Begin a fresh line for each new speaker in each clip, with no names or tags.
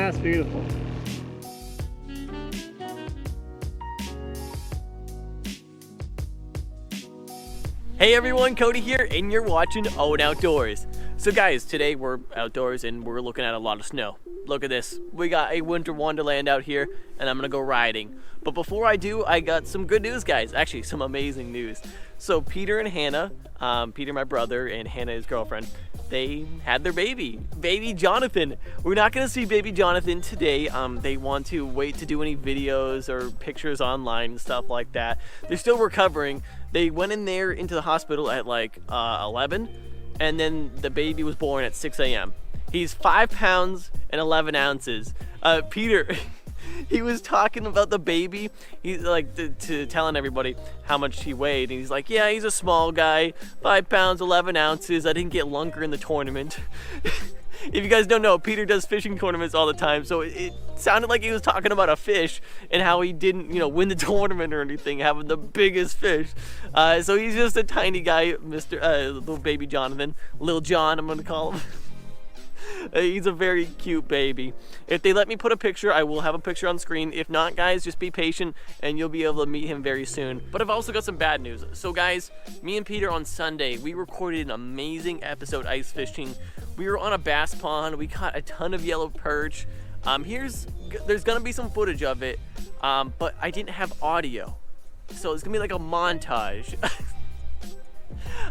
That's beautiful.
Hey everyone, Cody here, and you're watching Owen Outdoors. So guys, today we're outdoors and we're looking at a lot of snow. Look at this. We got a winter wonderland out here, and I'm gonna go riding. But before I do, I got some good news, guys. Actually, some amazing news. So Peter and Hannah, Peter my brother and Hannah his girlfriend, they had their baby Jonathan. We're not gonna see baby Jonathan today. They want to wait to do any videos or pictures online and stuff like that. They're still recovering. They went in there into the hospital at like 11, and then the baby was born at 6 a.m. He's 5 pounds and 11 ounces. Peter, he was talking about the baby. He's like to telling everybody how much he weighed, and he's like, yeah, he's a small guy, 5 pounds 11 ounces. I didn't get lunker in the tournament. If you guys don't know, Peter does fishing tournaments all the time, so it sounded like he was talking about a fish and how he didn't, win the tournament or anything, having the biggest fish. So he's just a tiny guy, little baby Jonathan, Lil John, I'm gonna call him. He's a very cute baby. If they let me put a picture, I will have a picture on screen. If not, guys, just be patient and you'll be able to meet him very soon. But I've also got some bad news. So guys, me and Peter on Sunday, we recorded an amazing episode ice fishing. We were on a bass pond. We caught a ton of yellow perch. There's gonna be some footage of it, but I didn't have audio. So it's gonna be like a montage.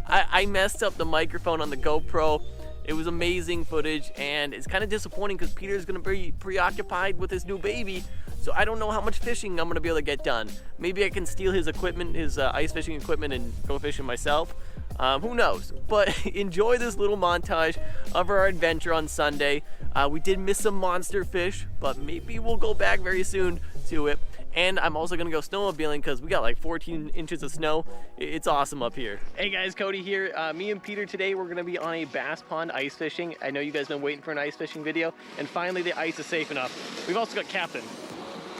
I messed up the microphone on the GoPro. It was amazing footage, and it's kind of disappointing because Peter's gonna be preoccupied with his new baby, so I don't know how much fishing I'm gonna be able to get done. Maybe I can steal his equipment, his ice fishing equipment, and go fishing myself. Who knows? But enjoy this little montage of our adventure on Sunday. We did miss some monster fish, but maybe we'll go back very soon to it. And I'm also gonna go snowmobiling because we got like 14 inches of snow. It's awesome up here. Hey guys, Cody here. Me and Peter today, we're gonna be on a bass pond ice fishing. I know you guys been waiting for an ice fishing video, and finally the ice is safe enough. We've also got Captain.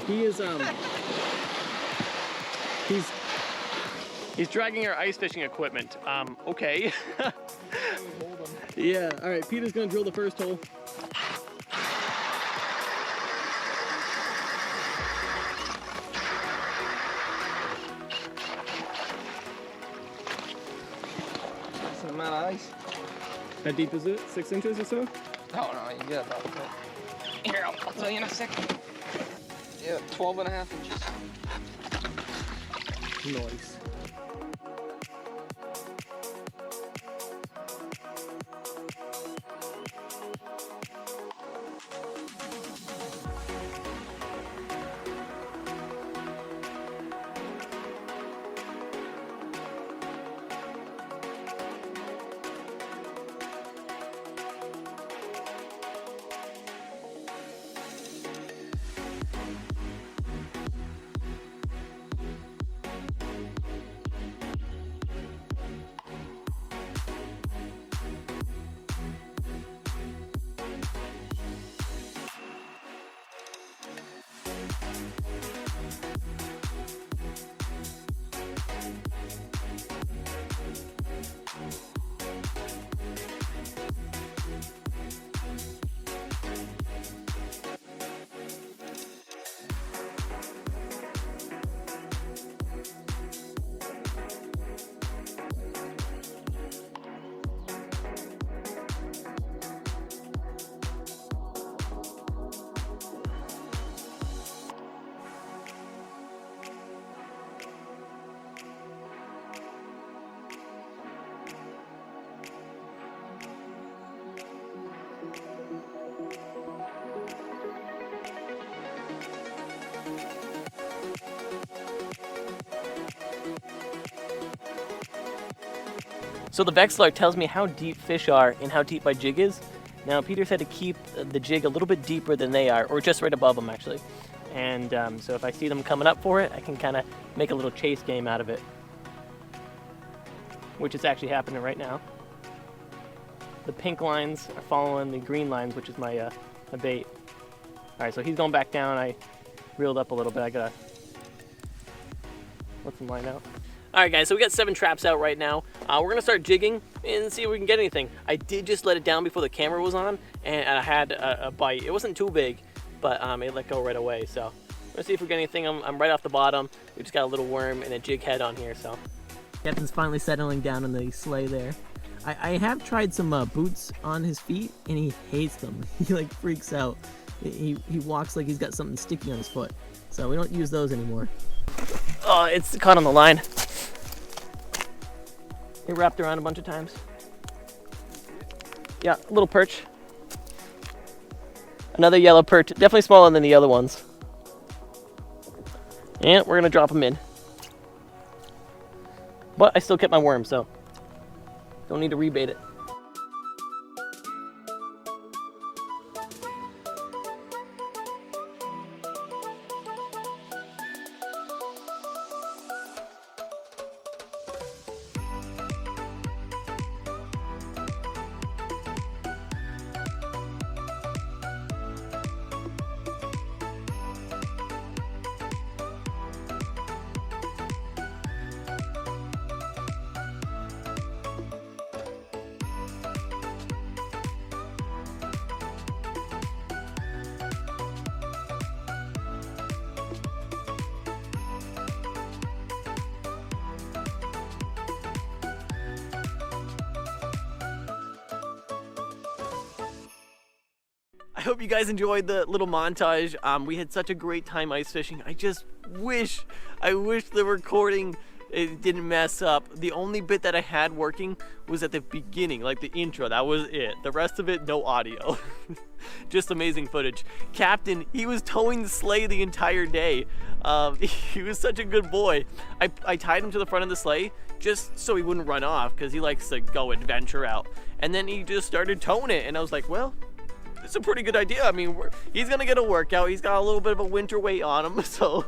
He is he's dragging our ice fishing equipment. Okay. Yeah. All right. Peter's gonna drill the first hole.
Amount of ice.
How deep is it? 6 inches or so?
Oh no, you get about that. Here, I'll tell you in a second. Yeah, 12.5 inches.
Nice. So the Vexilar tells me how deep fish are and how deep my jig is. Now Peter said to keep the jig a little bit deeper than they are, or just right above them actually. And so if I see them coming up for it, I can kind of make a little chase game out of it, which is actually happening right now. The pink lines are following the green lines, which is my bait. All right, so he's going back down. I reeled up a little bit. I gotta let some line out. All right, guys, so we got 7 traps out right now. We're gonna start jigging and see if we can get anything. I did just let it down before the camera was on, and I had a bite. It wasn't too big, but it let go right away. So let's see if we get anything. I'm right off the bottom. We just got a little worm and a jig head on here. So Captain's finally settling down in the sleigh there. I have tried some boots on his feet, and he hates them. He like freaks out. He walks like he's got something sticky on his foot. So we don't use those anymore. Oh, it's caught on the line. It wrapped around a bunch of times. Yeah, a little perch. Another yellow perch, definitely smaller than the other ones. And we're gonna drop them in. But I still kept my worm, so don't need to rebait it.
I hope you guys enjoyed the little montage. We had such a great time ice fishing. I wish the recording it didn't mess up. The only bit that I had working was at the beginning, like the intro. That was it. The rest of it, no audio. Just amazing footage. Captain, he was towing the sleigh the entire day. He was such a good boy. I tied him to the front of the sleigh just so he wouldn't run off, because he likes to go adventure out. And then he just started towing it, and I was like, well, it's a pretty good idea. I mean, he's gonna get a workout. He's got a little bit of a winter weight on him, so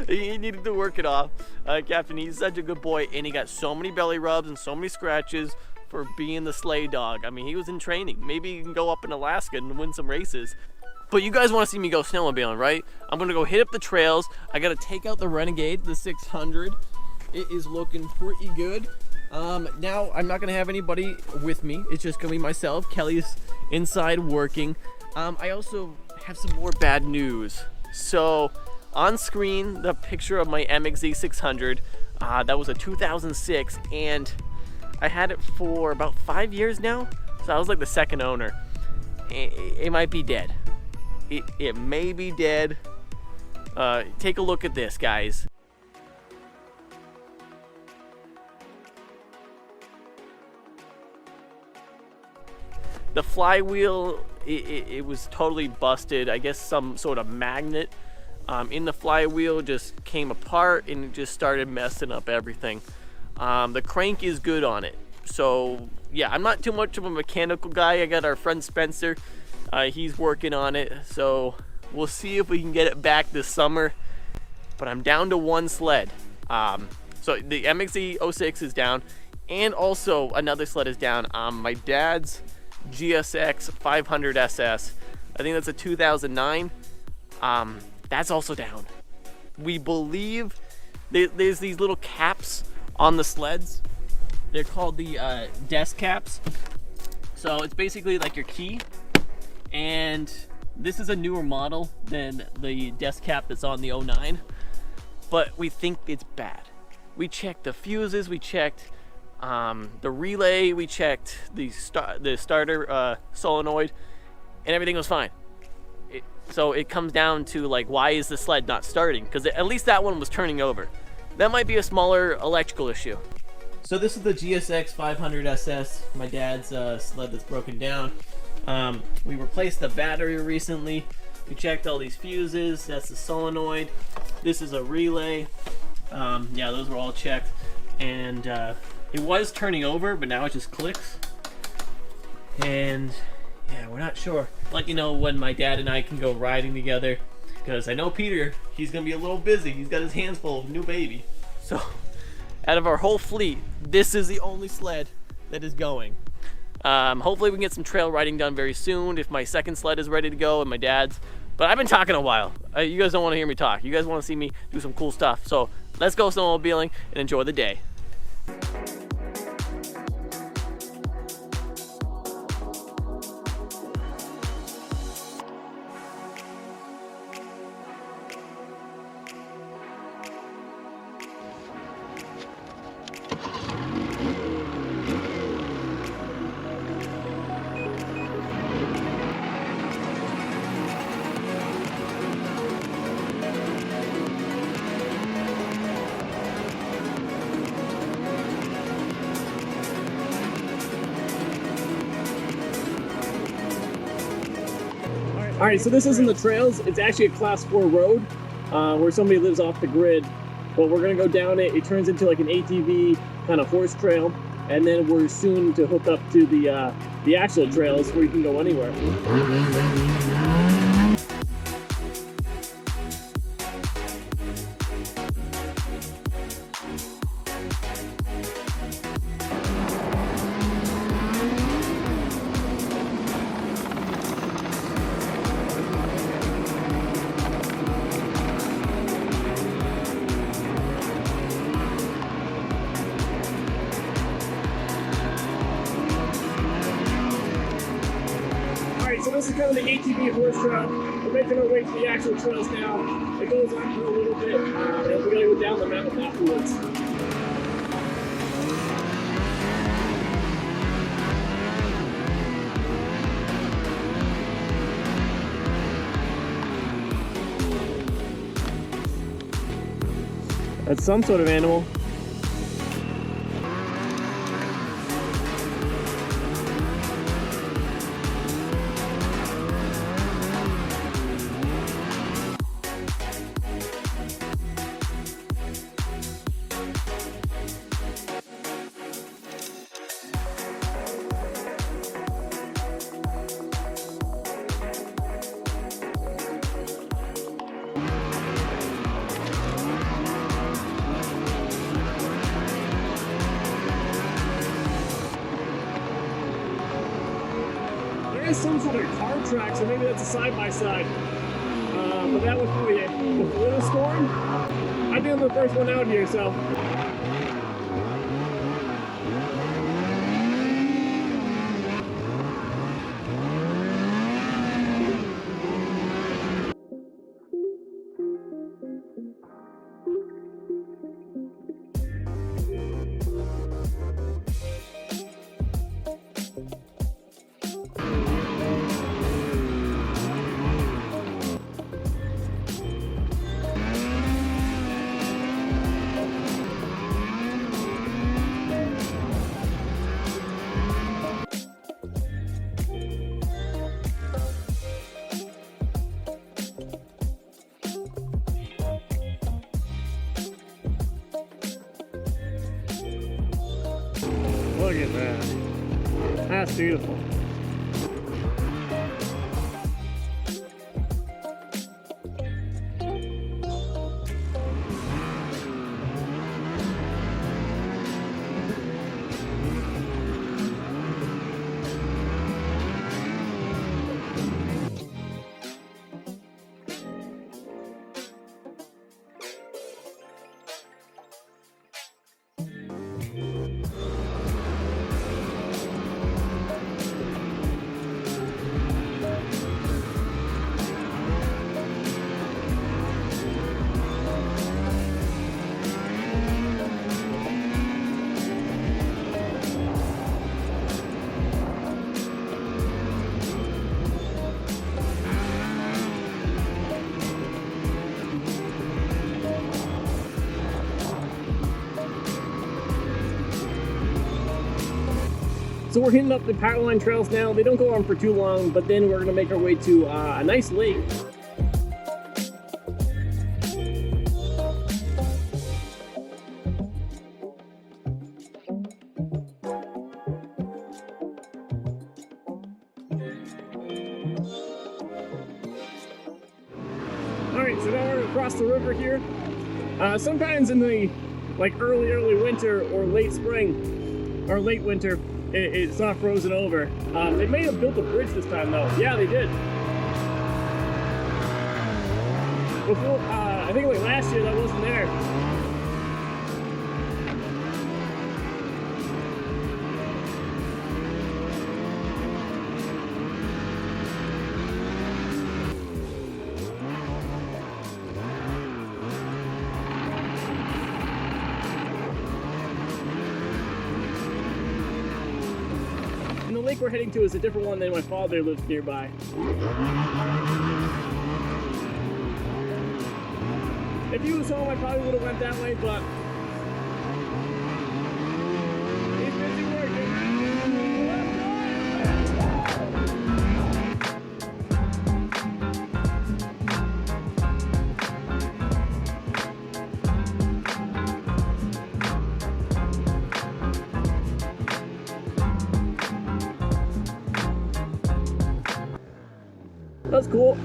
he needed to work it off. Captain, he's such a good boy, and he got so many belly rubs and so many scratches for being the sleigh dog. I mean, he was in training. Maybe he can go up in Alaska and win some races. But you guys want to see me go snowmobiling, right? I'm gonna go hit up the trails. I gotta take out the Renegade, the 600. It is looking pretty good. Now I'm not gonna have anybody with me. It's just gonna be myself. Kelly's inside working. I also have some more bad news. So on screen, the picture of my MXZ 600. That was a 2006, and I had it for about 5 years now. So I was like the second owner. It might be dead. It may be dead. Take a look at this, guys. The flywheel, it was totally busted. I guess some sort of magnet in the flywheel just came apart, and it just started messing up everything. The crank is good on it. So yeah, I'm not too much of a mechanical guy. I got our friend Spencer. He's working on it. So we'll see if we can get it back this summer. But I'm down to one sled. So the MXZ 06 is down, and also another sled is down. My dad's GSX 500 SS. I think that's a 2009. That's also down. We believe there's these little caps on the sleds. They're called the desk caps. So it's basically like your key, and this is a newer model than the desk cap that's on the 09, but we think it's bad. We checked the fuses, we checked the relay, we checked the starter solenoid, and everything was fine. So it comes down to, like, why is the sled not starting? Because at least that one was turning over. That might be a smaller electrical issue. So this is the GSX 500 SS, my dad's sled that's broken down. We replaced the battery recently. We checked all these fuses. That's the solenoid. This is a relay. Yeah, those were all checked. And it was turning over, but now it just clicks. And yeah, we're not sure. Let you know when my dad and I can go riding together, because I know Peter, he's gonna be a little busy. He's got his hands full of new baby. So out of our whole fleet, this is the only sled that is going. Hopefully we can get some trail riding done very soon if my second sled is ready to go and my dad's. But I've been talking a while. You guys don't want to hear me talk. You guys want to see me do some cool stuff. So let's go snowmobiling and enjoy the day.
All right, so this isn't the trails. It's actually a class 4 road where somebody lives off the grid. But we're gonna go down it. It turns into like an ATV kind of horse trail, and then we're soon to hook up to the actual trails where you can go anywhere. So this is kind of the ATV horse trail. We're making our way to the actual trails now. It goes on for a little bit, and we're gonna go down the mountain afterwards. That's some sort of animal. Some sort of car track, so maybe that's a side-by-side. But that was probably a little storm. I think I'm the first one out here, so. Look at that. That's beautiful. So we're hitting up the power line trails now. They don't go on for too long, but then we're gonna make our way to a nice lake. All right, so now we're across the river here. Sometimes in the early winter or late spring or late winter, it's not frozen over. They may have built a bridge this time though. Yeah, they did. Before, I think like last year that wasn't there. And the lake we're heading to is a different one than my father lives nearby. If he was home, I probably would have went that way, but he's busy working. that's cool.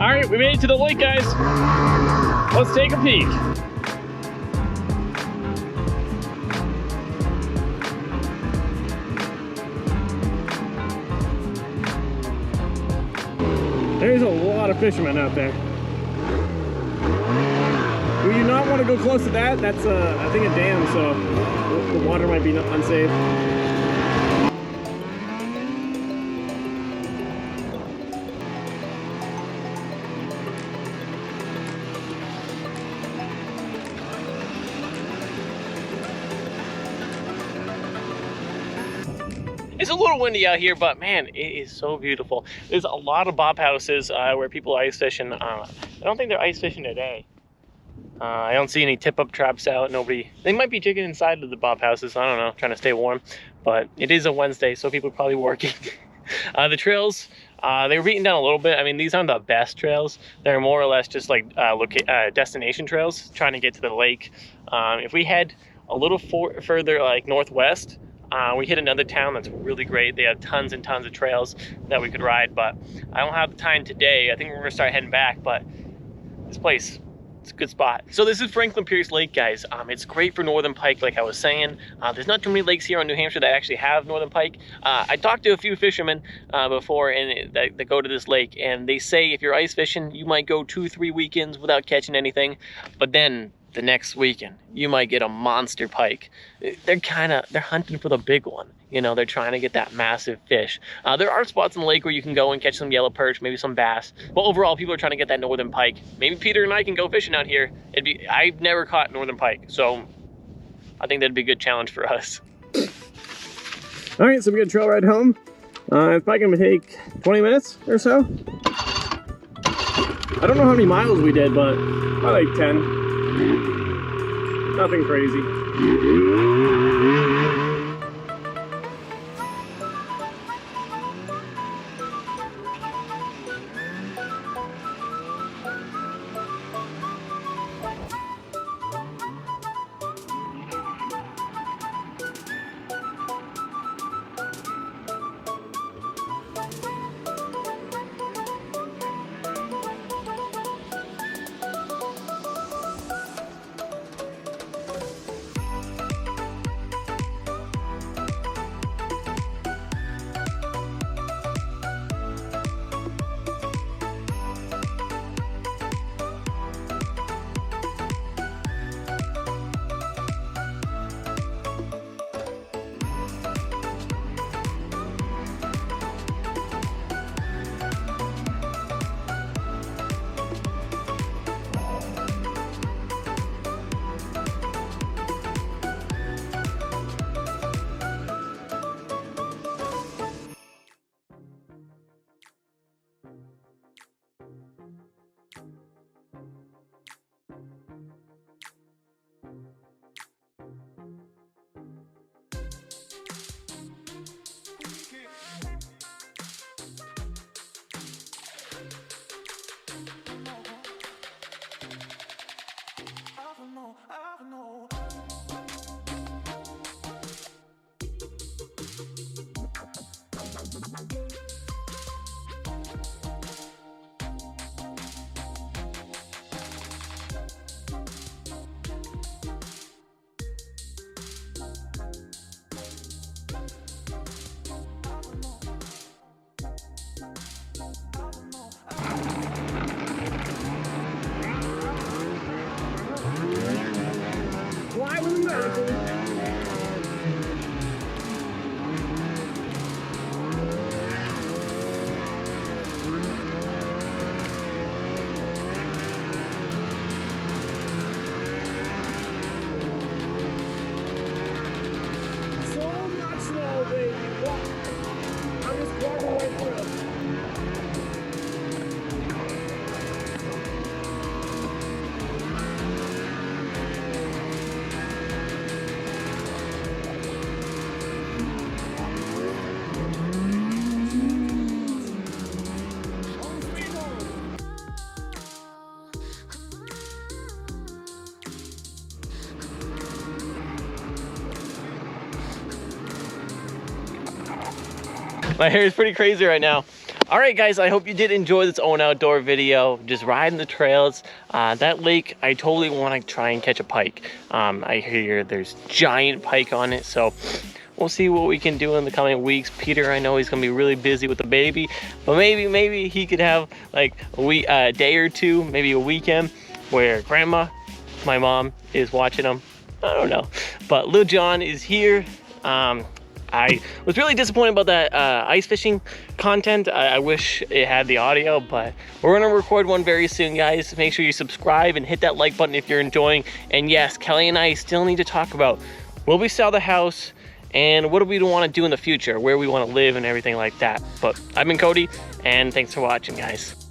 All right, we made it to the lake, guys. Let's take a peek. There's a lot of fishermen out there. We do not want to go close to that. That's, I think, a dam, so the water might be unsafe.
It's a little windy out here, but man, it is so beautiful. There's a lot of bob houses where people are ice fishing. I don't think they're ice fishing today. I don't see any tip-up traps out. Nobody. They might be jigging inside of the bob houses. I don't know, trying to stay warm. But it is a Wednesday, so people are probably working. The trails, they were beaten down a little bit. I mean, these aren't the best trails. They're more or less just like destination trails, trying to get to the lake. If we head a little further, like northwest, we hit another town that's really great. They have tons and tons of trails that we could ride, but I don't have the time today. I think we're gonna start heading back, but this place, it's a good spot. So this is Franklin Pierce Lake, guys. It's great for northern pike, like I was saying. There's not too many lakes here in New Hampshire that actually have northern pike. I talked to a few fishermen before that go to this lake, and they say if you're ice fishing, you might go 2-3 weekends without catching anything, but then the next weekend you might get a monster pike. They're hunting for the big one, you know. They're trying to get that massive fish. There are spots in the lake where you can go and catch some yellow perch, maybe some bass, but overall people are trying to get that northern pike. Maybe Peter and I can go fishing out here. I've never caught northern pike, so I think that'd be a good challenge for us.
All right, so we got a trail ride home. It's probably gonna take 20 minutes or so. I don't know how many miles we did, but probably like 10. Nothing crazy. Why would
My hair is pretty crazy right now. All right, guys, I hope you did enjoy this Owen Outdoor video, just riding the trails. That lake, I totally want to try and catch a pike. I hear there's giant pike on it, so we'll see what we can do in the coming weeks. Peter, I know he's gonna be really busy with the baby, but maybe he could have like a day or two, maybe a weekend where grandma, my mom, is watching him. I don't know, but Lil John is here. I was really disappointed about that ice fishing content. I wish it had the audio, but we're gonna record one very soon, guys. Make sure you subscribe and hit that like button if you're enjoying. And yes, Kelly and I still need to talk about, will we sell the house and what do we want to do in the future, where we want to live and everything like that. But I've been Cody, and thanks for watching, guys.